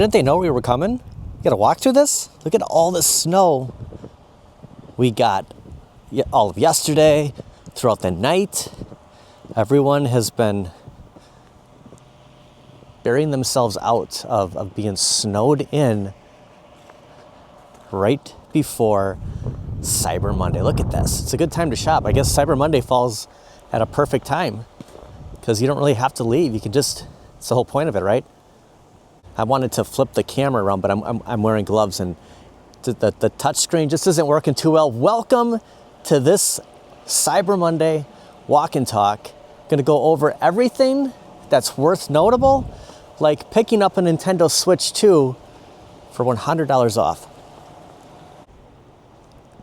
Didn't they know we were coming? You gotta walk through this? Look at all the snow we got all of yesterday, throughout the night. Everyone has been burying themselves out of being snowed in right before Cyber Monday. Look at this. It's a good time to shop. I guess Cyber Monday falls at a perfect time because you don't really have to leave. You can just, it's the whole point of it, right? I wanted to flip the camera around, but I'm wearing gloves and the touch screen just isn't working too well. Welcome to this Cyber Monday walk and talk. Gonna go over everything that's worth notable, like picking up a Nintendo Switch 2 for $100 off.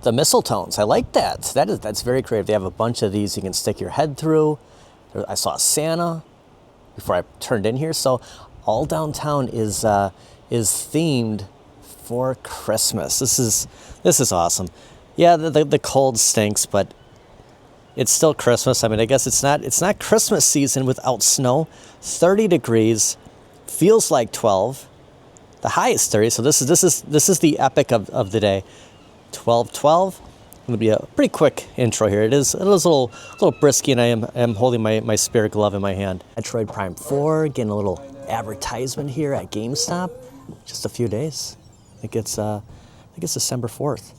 The mistletoes, I like that. That's very creative. They have a bunch of these you can stick your head through. I saw Santa before I turned in here. So all downtown is themed for Christmas. This is awesome. Yeah, the cold stinks, but it's still Christmas. I mean, I guess it's not Christmas season without snow. 30 degrees, feels like 12. The high is 30. So this is the epic of the day. 12:12. Gonna be a pretty quick intro here. It is a little brisky, and I am holding my spare glove in my hand. Metroid Prime 4, getting a little advertisement here at GameStop. Just a few days. I think it's December 4th.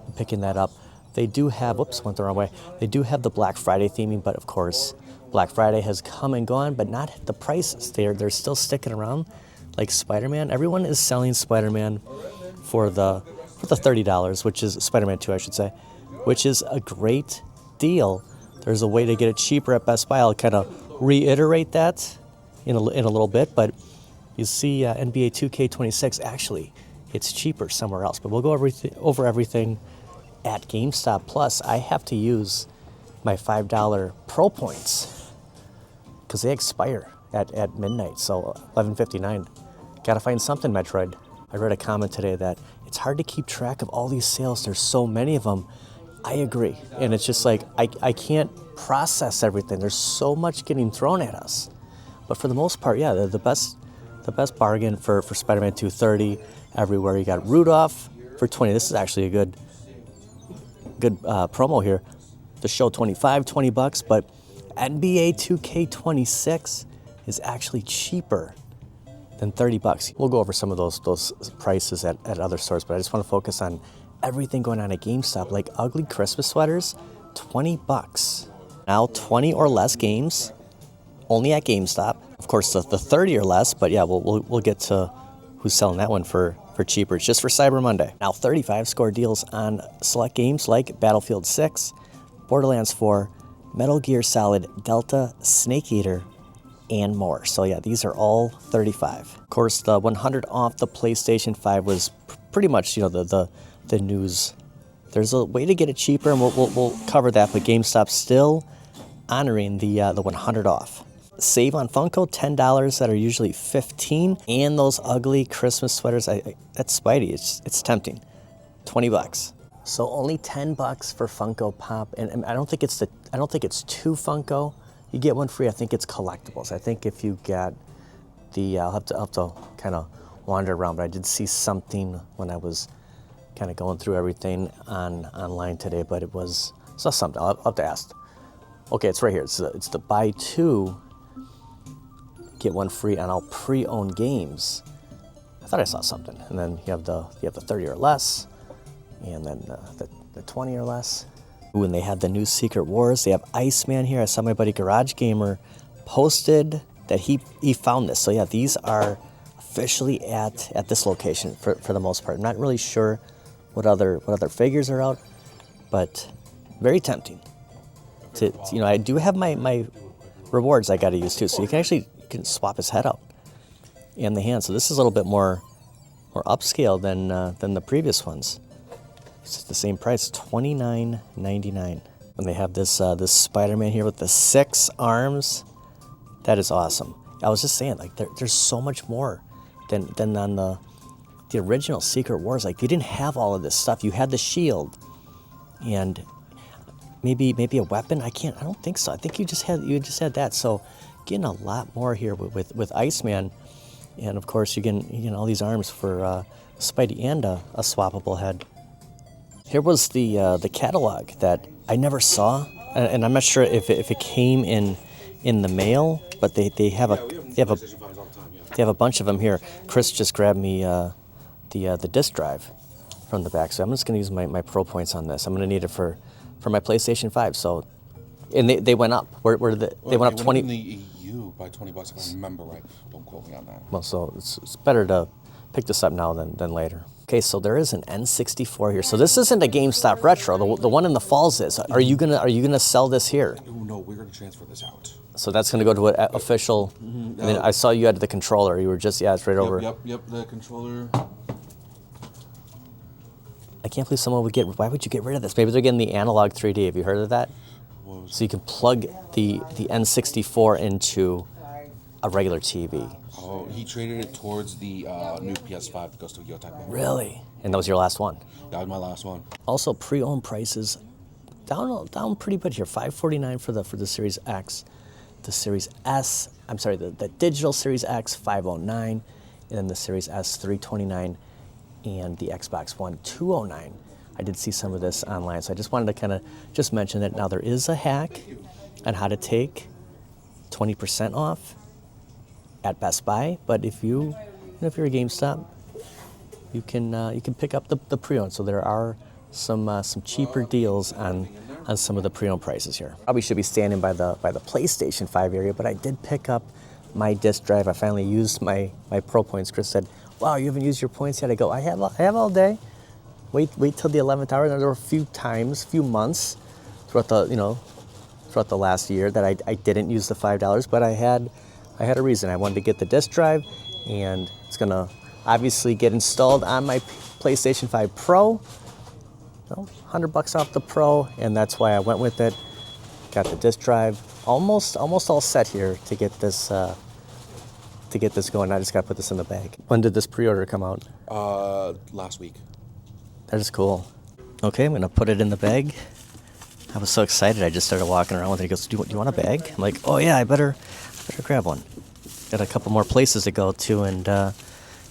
I'm picking that up. They do have, whoops, went the wrong way. They do have the Black Friday theming, but of course, Black Friday has come and gone, but not the prices. They're still sticking around, like Spider-Man. Everyone is selling Spider-Man for the $30, which is Spider-Man 2, I should say, which is a great deal. There's a way to get it cheaper at Best Buy. I'll kind of reiterate that in a little bit, but you see NBA 2K26, actually, it's cheaper somewhere else. But we'll go over everything at GameStop. Plus, I have to use my $5 Pro points because they expire at midnight, so 11:59. Gotta find something, Metroid. I read a comment today that it's hard to keep track of all these sales. There's so many of them. I agree. And it's just like, I can't process everything. There's so much getting thrown at us. But for the most part, yeah, the best bargain for Spider-Man 2, 30 everywhere. You got Rudolph for 20. This is actually a good promo here. The show 25, $20, but NBA 2K26 is actually cheaper than $30. We'll go over some of those prices at other stores, but I just want to focus on everything going on at GameStop, like ugly Christmas sweaters, $20. Now 20 or less games, only at GameStop. Of course, the 30 or less, but yeah, we'll get to who's selling that one for cheaper. It's just for Cyber Monday. Now 35 score deals on select games like Battlefield 6, Borderlands 4, Metal Gear Solid, Delta, Snake Eater, and more. So yeah, these are all 35. Of course, the 100 off the PlayStation 5 was pretty much, the news. There's a way to get it cheaper, and we'll cover that. But GameStop's still honoring the 100 off. Save on Funko, $10 that are usually $15, and those ugly Christmas sweaters. That's Spidey. It's tempting. $20. So only $10 for Funko Pop, and I don't think it's two Funko. You get one free. I think it's collectibles. I think if you get the, I'll have to kind of wander around, but I did see something when I was kind of going through everything online today, but it was something. I'll have to ask. Okay, it's right here. It's the buy two, get one free on all pre-owned games. I thought I saw something. And then you have the 30 or less, and then the 20 or less. Ooh, and they have the new Secret Wars. They have Iceman here. I saw my buddy Garage Gamer posted that he found this. So yeah, these are officially at this location for the most part. I'm not really sure what other figures are out, but very tempting. I do have my rewards I got to use too. So you can swap his head out and the hand. So this is a little bit more upscale than the previous ones. It's the same price, $29.99. And they have this Spider-Man here with the 6 arms. That is awesome. I was just saying, like, there's so much more than on the original Secret Wars. Like, they didn't have all of this stuff. You had the shield, and maybe a weapon. I don't think so. I think you just had that. So getting a lot more here with Iceman. And of course, you get all these arms for Spidey and a swappable head. Here was the catalog that I never saw, and I'm not sure if it came in the mail, but they have a bunch of them here. Chris just grabbed me the disc drive from the back, so I'm just gonna use my Pro points on this. I'm gonna need it for my PlayStation 5. So, and they went up. Where they went up 20 in the EU by $20 if I remember right. Don't quote me on that. Well, so it's better to pick this up now than later. Okay, so there is an N64 here. So this isn't a GameStop retro. The one in the Falls is. Are you gonna sell this here? No, we're gonna transfer this out. So that's gonna go to an official. Mm-hmm. I mean, I saw you had the controller. You were just it's right over. Yep. The controller. I can't believe someone would get. Why would you get rid of this? Maybe they're getting the analog 3D. Have you heard of that? So you can plug the N64 into a regular TV. Oh, he traded it towards the new PS5 that goes to Yo type mode. Really? And that was your last one? That was my last one. Also, pre-owned prices down pretty good here. $549 for the Series X, the Series S. I'm sorry, the digital Series X $509, and then the Series S $329, and the Xbox One $209. I did see some of this online, so I just wanted to kind of just mention that now there is a hack on how to take 20% off at Best Buy. But if you're a GameStop, you can pick up the pre-owned. So there are some cheaper deals on some of the pre-owned prices here. Probably should be standing by the PlayStation 5 area, but I did pick up my disc drive. I finally used my Pro points. Chris said, "Wow, you haven't used your points yet." I go, "I have all day. Wait till the 11th hour." And there were a few months throughout the last year that I didn't use the $5, but I had a reason. I wanted to get the disc drive, and it's gonna obviously get installed on my PlayStation 5 Pro. $100 off the Pro, and that's why I went with it. Got the disc drive almost all set here to get this going. I just got to put this in the bag. When did this pre-order come out? Last week. That is cool. Okay, I'm gonna put it in the bag. I was so excited. I just started walking around with it. He goes, "Do you want a bag?" I'm like, "Oh yeah, I better grab one." Got a couple more places to go to, and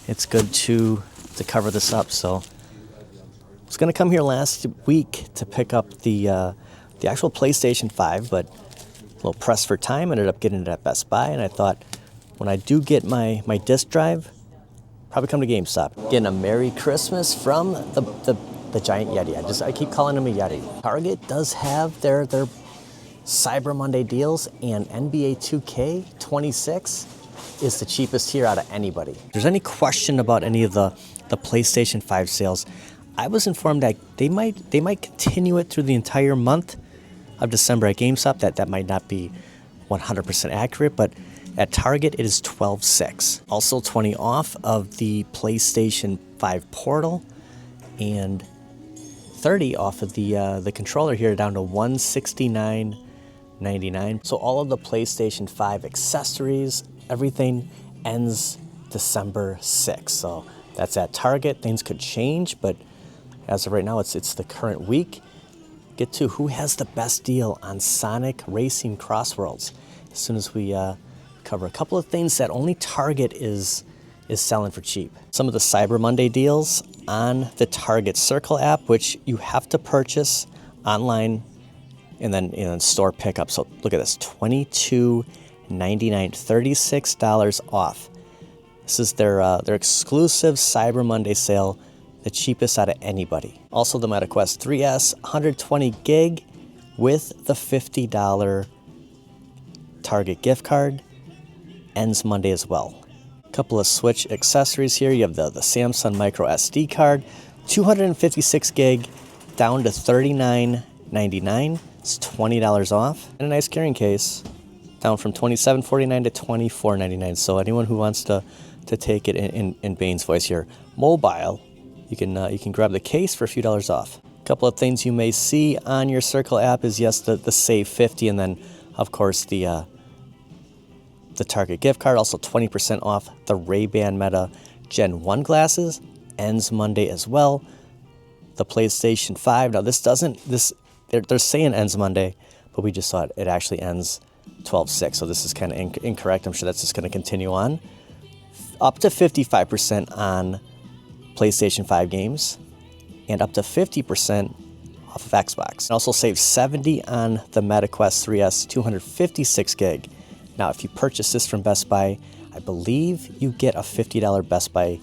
it's good to cover this up. So I was gonna come here last week to pick up the actual PlayStation 5, but a little pressed for time. Ended up getting it at Best Buy, and I thought when I do get my disc drive, probably come to GameStop. Getting a Merry Christmas from the giant Yeti. I keep calling him a Yeti. Target does have their Cyber Monday deals, and NBA 2K26 is the cheapest here out of anybody. If there's any question about any of the PlayStation 5 sales, I was informed that they might continue it through the entire month of December at GameStop. That might not be 100% accurate, but at Target, it is $12.6. Also 20 off of the PlayStation 5 Portal, and 30 off of the controller here, down to $169.99. So all of the PlayStation 5 accessories, everything ends December 6th. So that's at Target. Things could change, but as of right now, it's the current week. Get to who has the best deal on Sonic Racing Crossworlds as soon as we cover a couple of things that only Target is selling for cheap. Some of the Cyber Monday deals on the Target Circle app, which you have to purchase online and then store pickup. So look at this, $22.99, $36 off. This is their exclusive Cyber Monday sale, the cheapest out of anybody. Also the MetaQuest 3S, 120 gig with the $50 Target gift card. Ends Monday as well. A couple of Switch accessories here. You have the Samsung micro SD card, 256 gig, down to $39.99. It's $20 off. And a nice carrying case, down from $27.49 to $24.99. So anyone who wants to take it in Bane's voice here, mobile, you can grab the case for a few dollars off. A couple of things you may see on your Circle app is, yes, the Save 50, and then of course the Target gift card. Also 20% off the Ray-Ban Meta Gen 1 glasses. Ends Monday as well. The PlayStation 5. Now they're saying ends Monday, but we just saw it actually ends 12/6. So this is kind of incorrect. I'm sure that's just going to continue on. up to 55% on PlayStation 5 games and up to 50% off of Xbox. Also save 70 on the Meta Quest 3S 256 gig. Now, if you purchase this from Best Buy, I believe you get a $50 Best Buy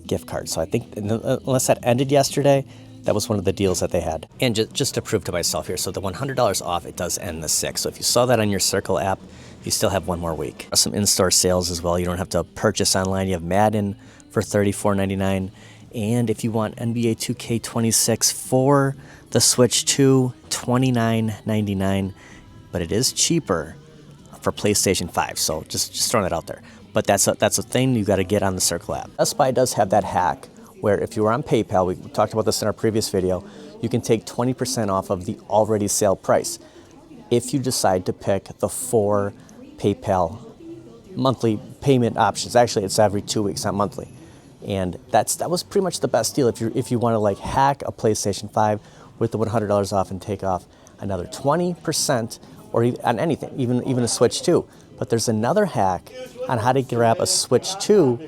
gift card. So I think, unless that ended yesterday, that was one of the deals that they had. And just to prove to myself here, so the $100 off, it does end the 6th. So if you saw that on your Circle app, you still have one more week. Some in-store sales as well. You don't have to purchase online. You have Madden for $34.99. And if you want NBA 2K26 for the Switch 2, $29.99. But it is cheaper for PlayStation 5. So just throwing that out there. But that's a thing you got to get on the Circle app. Best Buy does have that hack where if you were on PayPal, we talked about this in our previous video, you can take 20% off of the already sale price if you decide to pick the 4 PayPal monthly payment options. Actually, it's every 2 weeks, not monthly. And that was pretty much the best deal if you want to like hack a PlayStation 5 with the $100 off and take off another 20% or on anything, even a Switch 2. But there's another hack on how to grab a Switch 2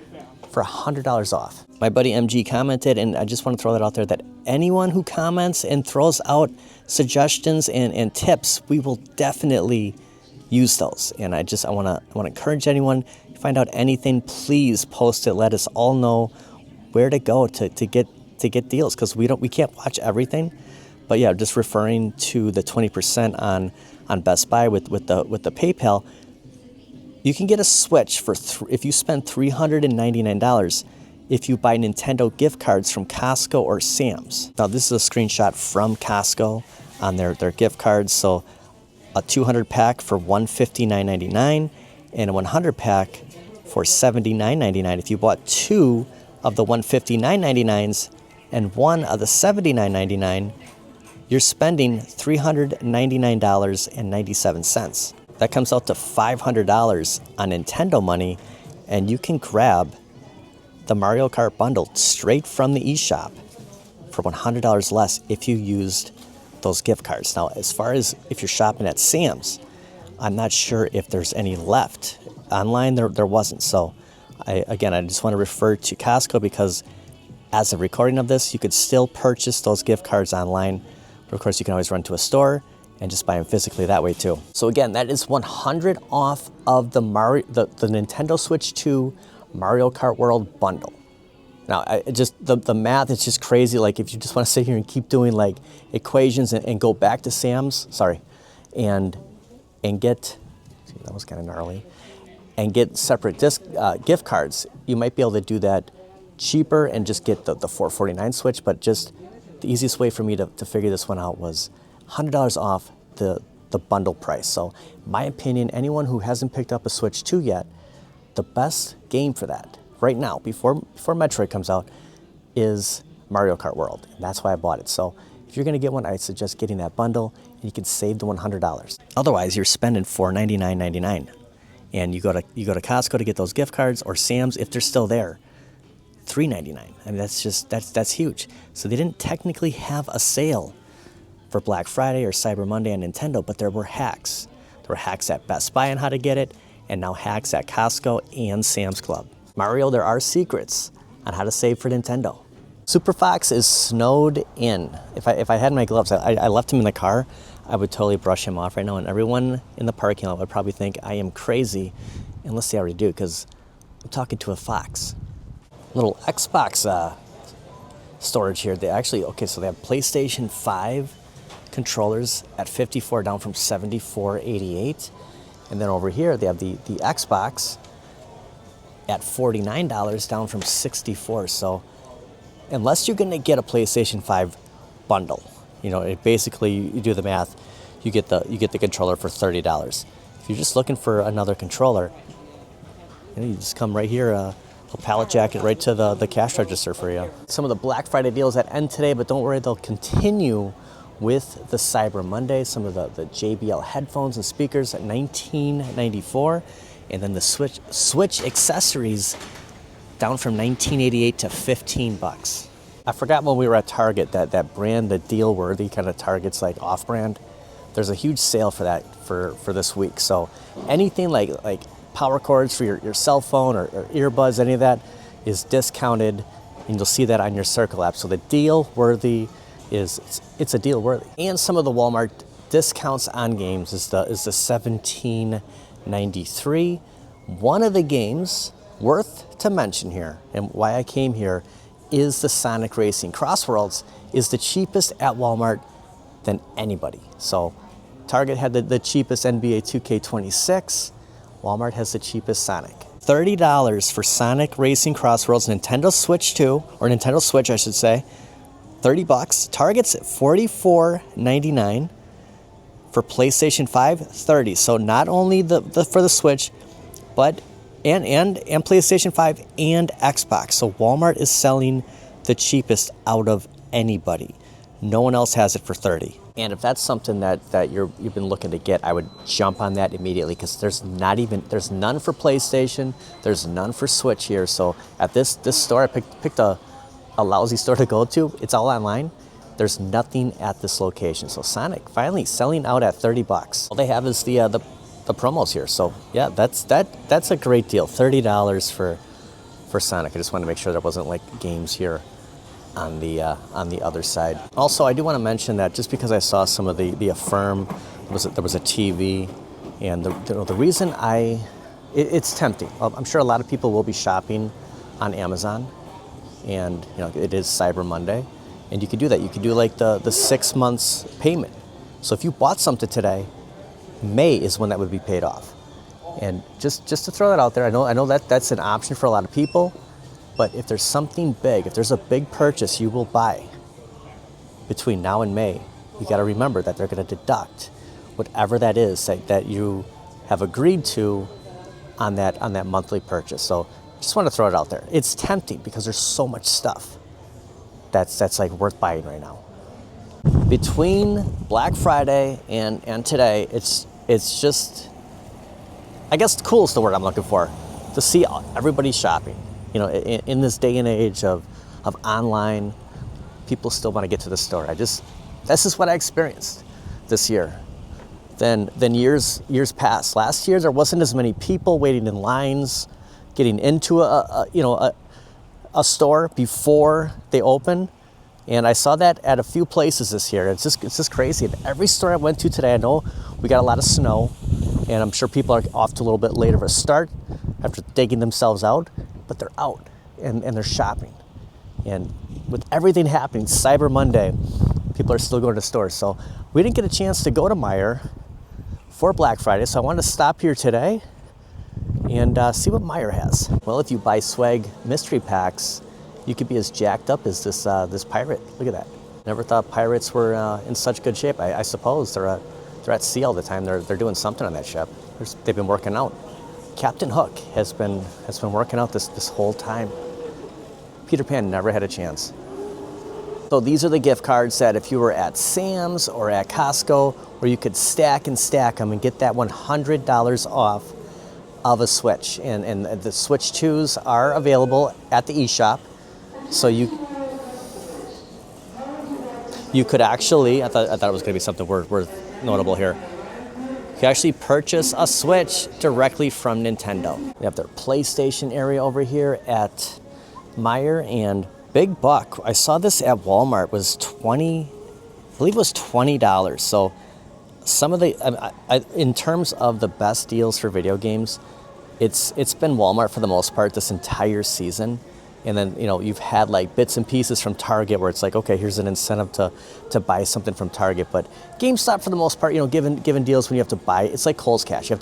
for $100 off. My buddy MG commented, and I just want to throw that out there, that anyone who comments and throws out suggestions and tips, we will definitely use those. And I want to encourage anyone, if you find out anything, please post it. Let us all know where to go to get deals, because we can't watch everything. But yeah, just referring to the 20% on Best Buy with the PayPal, you can get a Switch for if you spend $399 if you buy Nintendo gift cards from Costco or Sam's. Now this is a screenshot from Costco on their gift cards. So a 200 pack for $159.99 and a 100 pack for $79.99. If you bought 2 of the $159.99s and 1 of the $79.99, you're spending $399.97. That comes out to $500 on Nintendo money, and you can grab the Mario Kart bundle straight from the eShop for $100 less if you used those gift cards. Now, as far as if you're shopping at Sam's, I'm not sure if there's any left. Online, there wasn't. So, I just want to refer to Costco because as of recording of this, you could still purchase those gift cards online. But of course, you can always run to a store and just buy them physically that way too. So again, that is $100 off of the Nintendo Switch 2 Mario Kart World bundle. Now, the math is just crazy. Like if you just want to sit here and keep doing like equations and go back to Sam's, and get, that was kind of gnarly, and get separate gift cards, you might be able to do that cheaper and just get the $449 Switch. But just the easiest way for me to figure this one out was $100 off the bundle price. So in my opinion, anyone who hasn't picked up a Switch 2 yet, the best game for that right now, before Metroid comes out, is Mario Kart World. And that's why I bought it. So if you're gonna get one, I suggest getting that bundle and you can save the $100. Otherwise, you're spending $499.99. And you go to Costco to get those gift cards, or Sam's if they're still there, $399. I mean, that's huge. So they didn't technically have a sale for Black Friday or Cyber Monday on Nintendo, but there were hacks. There were hacks at Best Buy on how to get it, and now hacks at Costco and Sam's Club. Mario, there are secrets on how to save for Nintendo. Super Fox is snowed in. If I had my gloves, I left him in the car, I would totally brush him off right now, and everyone in the parking lot would probably think I am crazy, unless they already do, because I'm talking to a fox. Little Xbox storage here. They actually, so they have PlayStation 5 controllers at $54, down from $74.88. And then over here, they have the Xbox at $49, down from $64. So unless you're going to get a PlayStation 5 bundle, it basically, you do the math, you get the controller for $30. If you're just looking for another controller, you just come right here, a pallet jacket right to the cash register for you. Some of the Black Friday deals that end today, but don't worry, they'll continue with the Cyber Monday. Some of the JBL headphones and speakers at $19.94, and then the Switch accessories down from $19.88 to $15. I forgot when we were at Target that brand, the deal worthy kind of Target's like off-brand. There's a huge sale for that for this week. So anything like power cords for your cell phone or earbuds, any of that is discounted, and you'll see that on your Circle app. So the deal worthy it's a deal worthy. And some of the Walmart discounts on games is the $17.93. One of the games worth to mention here, and why I came here, is the Sonic Racing. Crossworlds is the cheapest at Walmart than anybody. So Target had the cheapest NBA 2K26. Walmart has the cheapest Sonic. $30 for Sonic Racing Crossworlds, Nintendo Switch 2, or Nintendo Switch I should say. $30. Target's at $44.99. For PlayStation 5, $30. So not only for the Switch, but and PlayStation 5 and Xbox. So Walmart is selling the cheapest out of anybody. No one else has it for $30. And if that's something that you've been looking to get, I would jump on that immediately, because there's none for PlayStation, there's none for Switch here. So at this store, I picked a lousy store to go to. It's all online. There's nothing at this location. So Sonic finally selling out at $30. All they have is the promos here. So yeah, that's a great deal. $30 for Sonic. I just wanted to make sure there wasn't like games here on the other side. Also, I do want to mention that just because I saw some of the Affirm, there was a TV, and the reason it's tempting. I'm sure a lot of people will be shopping on Amazon, and it is Cyber Monday, and you could do that. You could do like the 6 months payment. So if you bought something today, May is when that would be paid off. And just to throw that out there, I know that's an option for a lot of people. But if there's something big, if there's a big purchase you will buy between now and May, you got to remember that they're going to deduct whatever that is that you have agreed to on that monthly purchase. So just want to throw it out there. It's tempting because there's so much stuff that's like worth buying right now. Between Black Friday and today, it's just, I guess cool is the word I'm looking for, to see everybody shopping. In this day and age of online, people still want to get to the store. This is what I experienced this year than years past. Last year, there wasn't as many people waiting in lines, getting into a store before they open. And I saw that at a few places this year. It's just crazy. At every store I went to today, I know we got a lot of snow, and I'm sure people are off to a little bit later of a start after digging themselves out, but they're out and they're shopping. And with everything happening, Cyber Monday, people are still going to stores. So we didn't get a chance to go to Meijer for Black Friday, so I wanted to stop here today and see what Meijer has. Well, if you buy swag mystery packs, you could be as jacked up as this pirate. Look at that. Never thought pirates were in such good shape. I suppose they're at sea all the time. They're doing something on that ship. They've been working out. Captain Hook has been working out this whole time. Peter Pan never had a chance. So these are the gift cards that if you were at Sam's or at Costco, where you could stack them and get that $100 off of a Switch. And the Switch 2s are available at the eShop. So you could actually, I thought it was going to be something worth notable here. You can actually purchase a Switch directly from Nintendo. They have their PlayStation area over here at Meijer, and big buck. I saw this at Walmart was $20. So some of the, in terms of the best deals for video games, it's been Walmart for the most part this entire season. And then, you've had like bits and pieces from Target where it's like, okay, here's an incentive to buy something from Target. But GameStop, for the most part, given deals when you have to buy, it's like Kohl's Cash. You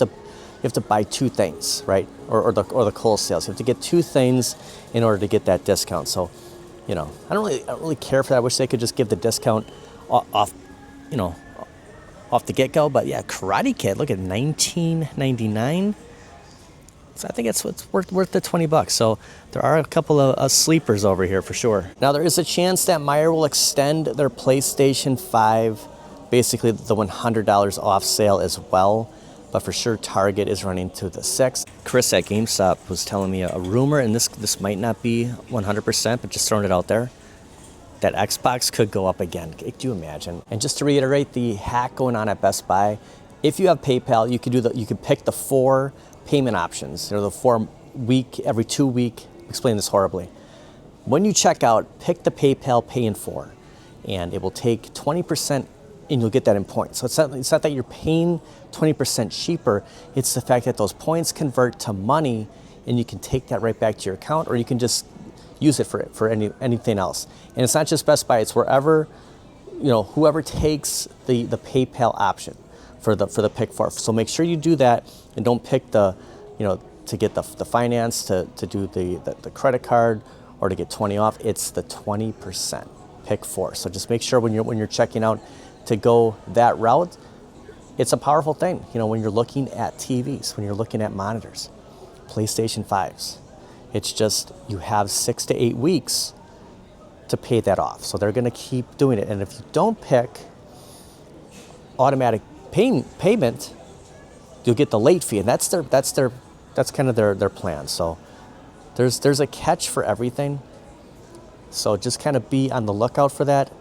have to buy two things, right? Or the Kohl's sales. You have to get two things in order to get that discount. So, I don't really care for that. I wish they could just give the discount off the get-go. But yeah, Karate Kid, look at $19.99. So I think it's worth the $20. So there are a couple of sleepers over here for sure. Now there is a chance that Meijer will extend their PlayStation 5, basically the $100 off sale as well. But for sure, Target is running to the 6th. Chris at GameStop was telling me a rumor, and this might not be 100%, but just throwing it out there, that Xbox could go up again. Could you imagine? And just to reiterate the hack going on at Best Buy, if you have PayPal, you could pick the 4 payment options. The 4-week, every 2-week. Explain this horribly. When you check out, pick the PayPal Pay in 4, and it will take 20%, and you'll get that in points. So it's not that you're paying 20% cheaper. It's the fact that those points convert to money, and you can take that right back to your account, or you can just use it for anything else. And it's not just Best Buy; it's wherever, whoever takes the PayPal option for the pick 4. So make sure you do that, and don't pick to get the finance, to do the credit card, or to get 20 off. It's the 20% pick 4. So just make sure when you're checking out to go that route. It's a powerful thing, when you're looking at TVs, when you're looking at monitors, PlayStation 5s. It's just, you have 6 to 8 weeks to pay that off. So they're going to keep doing it. And if you don't pick automatic payment, you'll get the late fee. And that's kind of their plan. So there's a catch for everything. So just kind of be on the lookout for that.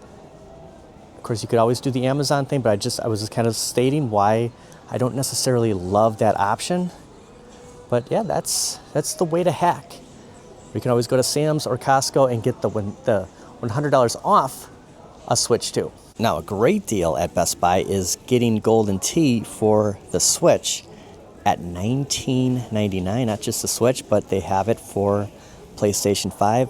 Of course, you could always do the Amazon thing, but I was just kind of stating why I don't necessarily love that option. But yeah, that's the way to hack. You can always go to Sam's or Costco and get the $100 off a Switch 2. Now, a great deal at Best Buy is getting Golden Tee for the Switch at $19.99. Not just the Switch, but they have it for PlayStation 5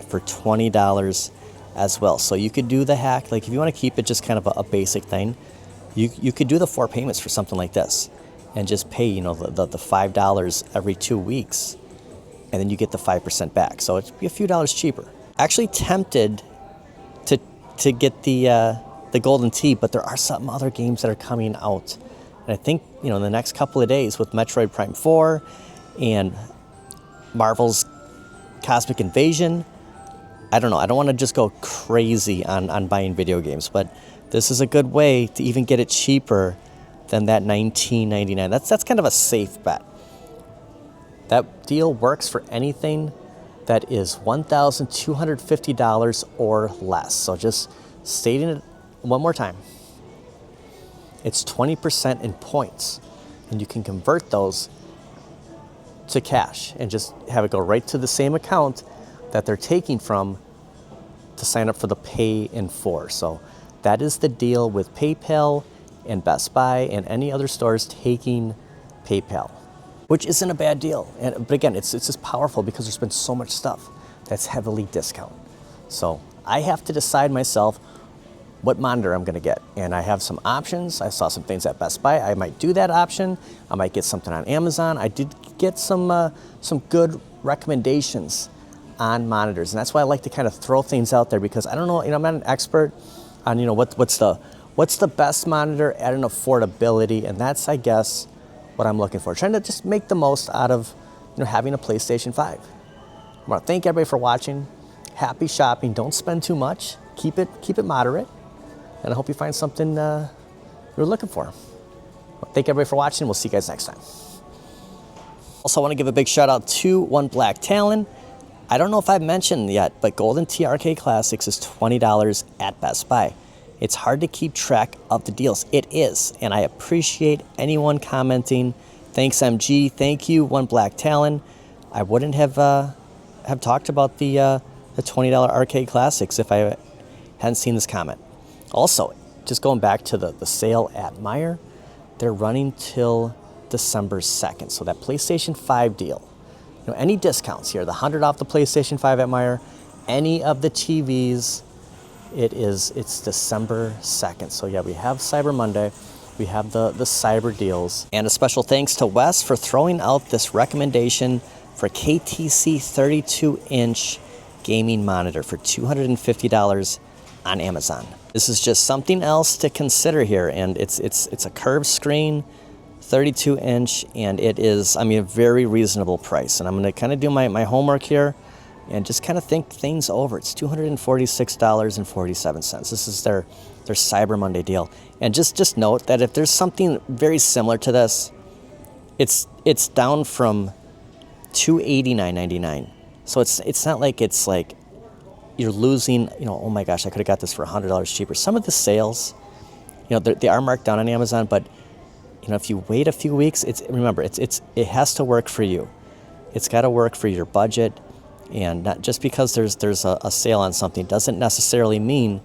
for $20 as well. So you could do the hack. Like, if you want to keep it just kind of a basic thing, you could do the 4 payments for something like this and just pay, the $5 every 2 weeks, and then you get the 5% back. So it'd be a few dollars cheaper. Actually tempted to get the Golden Tee, but there are some other games that are coming out. And I think, in the next couple of days with Metroid Prime 4 and Marvel's Cosmic Invasion, I don't know. I don't want to just go crazy on buying video games, but this is a good way to even get it cheaper than that $19.99. That's kind of a safe bet. That deal works for anything that is $1,250 or less. So just stating it one more time. It's 20% in points, and you can convert those to cash and just have it go right to the same account that they're taking from to sign up for the Pay in 4. So that is the deal with PayPal and Best Buy and any other stores taking PayPal, which isn't a bad deal. But again, it's just powerful because there's been so much stuff that's heavily discounted. So I have to decide myself what monitor I'm going to get. And I have some options. I saw some things at Best Buy. I might do that option. I might get something on Amazon. I did get some good recommendations on monitors. And that's why I like to kind of throw things out there, because I don't know, I'm not an expert on, what's the best monitor at an affordability. And that's, I guess, what I'm looking for. Trying to just make the most out of, having a PlayStation 5. I want to thank everybody for watching. Happy shopping. Don't spend too much. Keep it moderate. And I hope you find something you're looking for. Well, thank everybody for watching. We'll see you guys next time. Also, I want to give a big shout out to One Black Talon. I don't know if I've mentioned yet, but Golden Tee Arcade Classics is $20 at Best Buy. It's hard to keep track of the deals. It is, and I appreciate anyone commenting. Thanks, MG. Thank you, One Black Talon. I wouldn't have talked about the $20 Arcade Classics if I hadn't seen this comment. Also, just going back to the sale at Meijer, they're running till December 2nd. So that PlayStation 5 deal, any discounts here, the $100 off the PlayStation 5 at Meijer, any of the TVs, it's December 2nd. So yeah, we have Cyber Monday, we have the cyber deals. And a special thanks to Wes for throwing out this recommendation for KTC 32-inch gaming monitor for $250 on Amazon. This is just something else to consider here, and it's a curved screen, 32-inch, and it is, a very reasonable price. And I'm going to kind of do my homework here and just kind of think things over. It's $246.47. This is their Cyber Monday deal. And just note that if there's something very similar to this, it's down from $289.99. So it's not like it's like you're losing, oh my gosh, I could have got this for $100 cheaper. Some of the sales, they are marked down on Amazon, but You know, if you wait a few weeks, remember, it has to work for you. It's got to work for your budget, and not just because there's a sale on something doesn't necessarily mean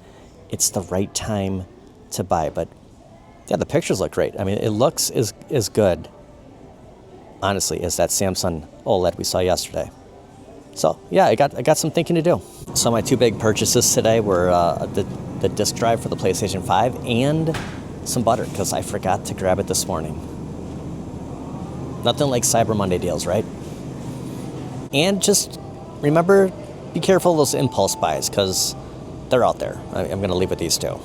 it's the right time to buy. But yeah, the pictures look great. I mean, it looks as good, honestly, as that Samsung OLED we saw yesterday. So yeah, I got some thinking to do. So my two big purchases today were the disc drive for the PlayStation 5 and some butter, because I forgot to grab it this morning. Nothing like Cyber Monday deals, right? And just remember, be careful of those impulse buys, because they're out there. I'm going to leave with these two.